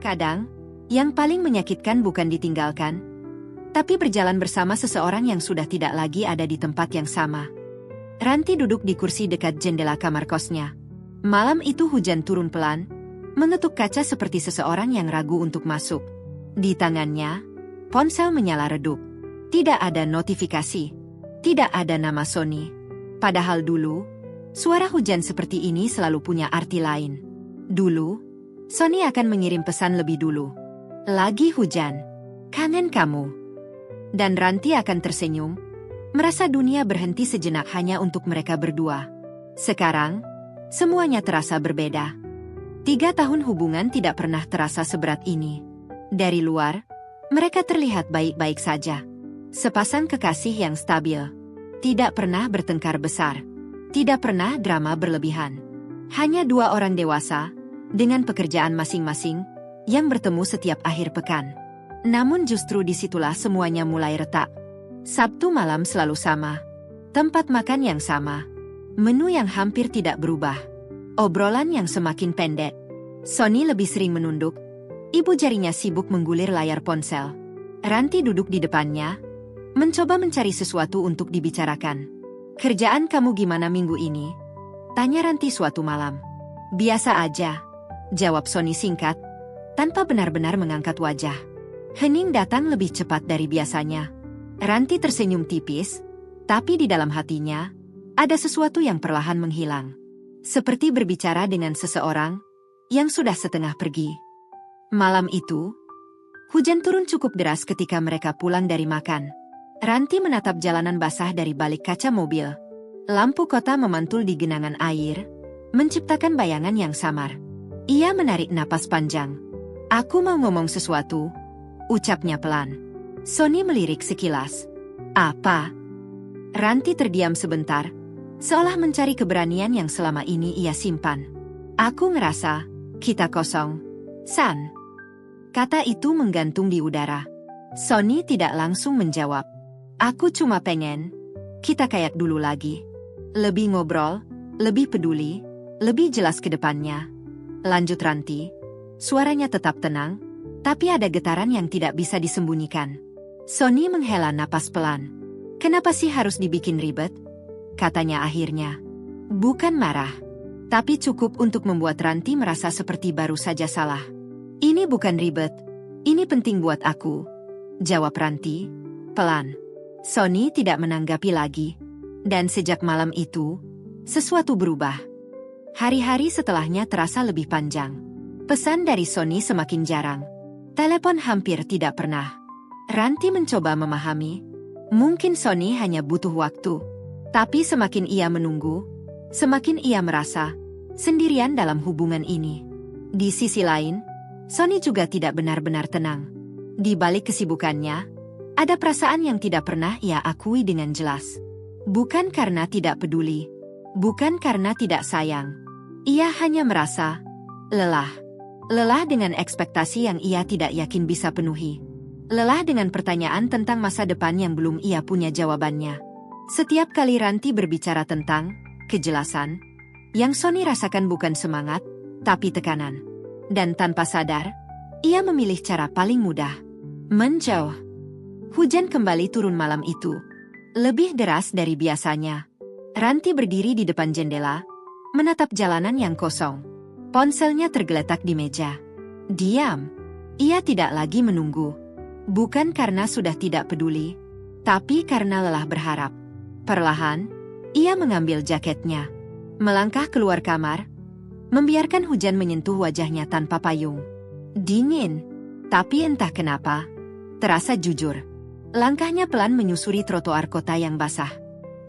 Kadang, yang paling menyakitkan bukan ditinggalkan, tapi berjalan bersama seseorang yang sudah tidak lagi ada di tempat yang sama. Ranti duduk di kursi dekat jendela kamar kosnya. Malam itu hujan turun pelan, mengetuk kaca seperti seseorang yang ragu untuk masuk. Di tangannya, ponsel menyala redup. Tidak ada notifikasi. Tidak ada nama Sony. Padahal dulu, suara hujan seperti ini selalu punya arti lain. Dulu, Sony akan mengirim pesan lebih dulu. Lagi hujan. Kangen kamu. Dan Ranti akan tersenyum, merasa dunia berhenti sejenak hanya untuk mereka berdua. Sekarang, semuanya terasa berbeda. 3 tahun hubungan tidak pernah terasa seberat ini. Dari luar, mereka terlihat baik-baik saja. Sepasang kekasih yang stabil. Tidak pernah bertengkar besar. Tidak pernah drama berlebihan. Hanya 2 orang dewasa, dengan pekerjaan masing-masing, yang bertemu setiap akhir pekan. Namun justru disitulah semuanya mulai retak. Sabtu malam selalu sama. Tempat makan yang sama. Menu yang hampir tidak berubah. Obrolan yang semakin pendek. Sony lebih sering menunduk. Ibu jarinya sibuk menggulir layar ponsel. Ranti duduk di depannya, mencoba mencari sesuatu untuk dibicarakan. Kerjaan kamu gimana minggu ini? Tanya Ranti suatu malam. Biasa aja, jawab Sony singkat, tanpa benar-benar mengangkat wajah. Hening datang lebih cepat dari biasanya. Ranti tersenyum tipis, tapi di dalam hatinya, ada sesuatu yang perlahan menghilang. Seperti berbicara dengan seseorang yang sudah setengah pergi. Malam itu, hujan turun cukup deras ketika mereka pulang dari makan. Ranti menatap jalanan basah dari balik kaca mobil. Lampu kota memantul di genangan air, menciptakan bayangan yang samar. Ia menarik napas panjang. Aku mau ngomong sesuatu, ucapnya pelan. Sony melirik sekilas. Apa? Ranti terdiam sebentar, seolah mencari keberanian yang selama ini ia simpan. Aku ngerasa, kita kosong. San. Kata itu menggantung di udara. Sony tidak langsung menjawab. Aku cuma pengen, kita kayak dulu lagi. Lebih ngobrol, lebih peduli, lebih jelas ke depannya. Lanjut Ranti. Suaranya tetap tenang, tapi ada getaran yang tidak bisa disembunyikan. Sony menghela napas pelan. Kenapa sih harus dibikin ribet? Katanya akhirnya. Bukan marah, tapi cukup untuk membuat Ranti merasa seperti baru saja salah. Ini bukan ribet, ini penting buat aku, jawab Ranti, pelan. Sony tidak menanggapi lagi. Dan sejak malam itu, sesuatu berubah. Hari-hari setelahnya terasa lebih panjang. Pesan dari Sony semakin jarang. Telepon hampir tidak pernah. Ranti mencoba memahami. Mungkin Sony hanya butuh waktu. Tapi semakin ia menunggu, semakin ia merasa sendirian dalam hubungan ini. Di sisi lain, Sony juga tidak benar-benar tenang. Di balik kesibukannya, ada perasaan yang tidak pernah ia akui dengan jelas. Bukan karena tidak peduli, bukan karena tidak sayang. Ia hanya merasa lelah. Lelah dengan ekspektasi yang ia tidak yakin bisa penuhi. Lelah dengan pertanyaan tentang masa depan yang belum ia punya jawabannya. Setiap kali Ranti berbicara tentang kejelasan, yang Sony rasakan bukan semangat, tapi tekanan. Dan tanpa sadar, ia memilih cara paling mudah. Menjauh. Hujan kembali turun malam itu. Lebih deras dari biasanya. Ranti berdiri di depan jendela, menatap jalanan yang kosong. Ponselnya tergeletak di meja. Diam. Ia tidak lagi menunggu. Bukan karena sudah tidak peduli, tapi karena lelah berharap. Perlahan, ia mengambil jaketnya. Melangkah keluar kamar, membiarkan hujan menyentuh wajahnya tanpa payung. Dingin, tapi entah kenapa, terasa jujur. Langkahnya pelan menyusuri trotoar kota yang basah.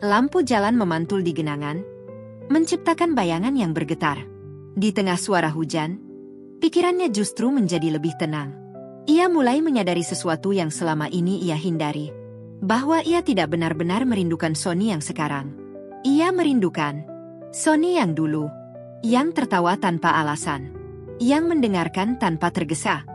Lampu jalan memantul di genangan, menciptakan bayangan yang bergetar. Di tengah suara hujan, pikirannya justru menjadi lebih tenang. Ia mulai menyadari sesuatu yang selama ini ia hindari. Bahwa ia tidak benar-benar merindukan Sony yang sekarang. Ia merindukan Sony yang dulu. Yang tertawa tanpa alasan. Yang mendengarkan tanpa tergesa.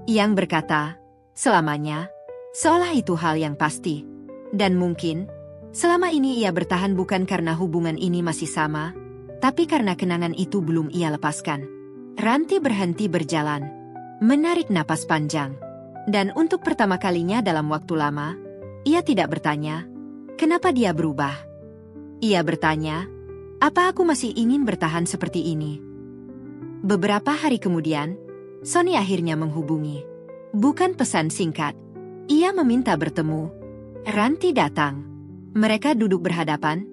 Yang berkata, selamanya, seolah itu hal yang pasti. Dan mungkin, selama ini ia bertahan bukan karena hubungan ini masih sama, tapi karena kenangan itu belum ia lepaskan. Ranti berhenti berjalan. menarik napas panjang. Dan untuk pertama kalinya dalam waktu lama, ia tidak bertanya, kenapa dia berubah. Ia bertanya, apa aku masih ingin bertahan seperti ini? Beberapa hari kemudian, Sonny akhirnya menghubungi. Bukan pesan singkat. Ia meminta bertemu. Ranti datang. Mereka duduk berhadapan,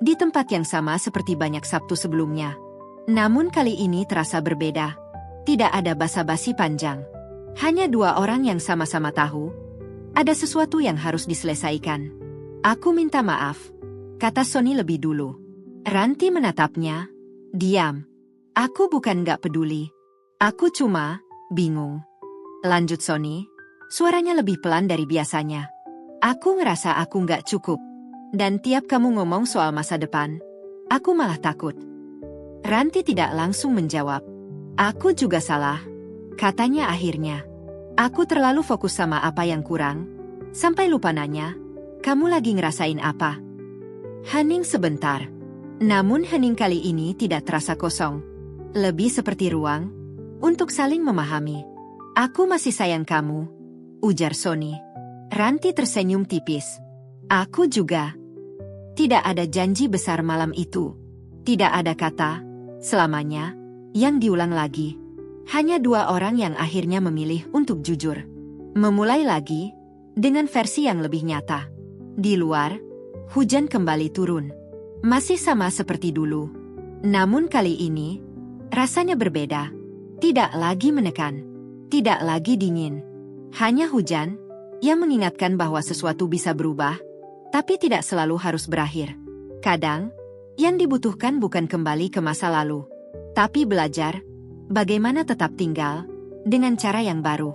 di tempat yang sama seperti banyak Sabtu sebelumnya. Namun kali ini terasa berbeda. Tidak ada basa-basi panjang. Hanya dua orang yang sama-sama tahu, ada sesuatu yang harus diselesaikan. Aku minta maaf, kata Sonny lebih dulu. Ranti menatapnya, diam. Aku bukan gak peduli. Aku cuma bingung. Lanjut Sonny, suaranya lebih pelan dari biasanya. Aku ngerasa aku gak cukup. Dan tiap kamu ngomong soal masa depan, aku malah takut. Ranti tidak langsung menjawab. Aku juga salah, katanya akhirnya. Aku terlalu fokus sama apa yang kurang, sampai lupa nanya, kamu lagi ngerasain apa? Hening sebentar. Namun hening kali ini tidak terasa kosong. Lebih seperti ruang untuk saling memahami. Aku masih sayang kamu, ujar Sonny. Ranti tersenyum tipis. Aku juga. Tidak ada janji besar malam itu. Tidak ada kata, selamanya, yang diulang lagi. Hanya dua orang yang akhirnya memilih untuk jujur. Memulai lagi, dengan versi yang lebih nyata. Di luar, hujan kembali turun. Masih sama seperti dulu. Namun kali ini, rasanya berbeda. Tidak lagi menekan. Tidak lagi dingin. Hanya hujan, yang mengingatkan bahwa sesuatu bisa berubah, tapi tidak selalu harus berakhir. Kadang, yang dibutuhkan bukan kembali ke masa lalu, tapi belajar bagaimana tetap tinggal dengan cara yang baru.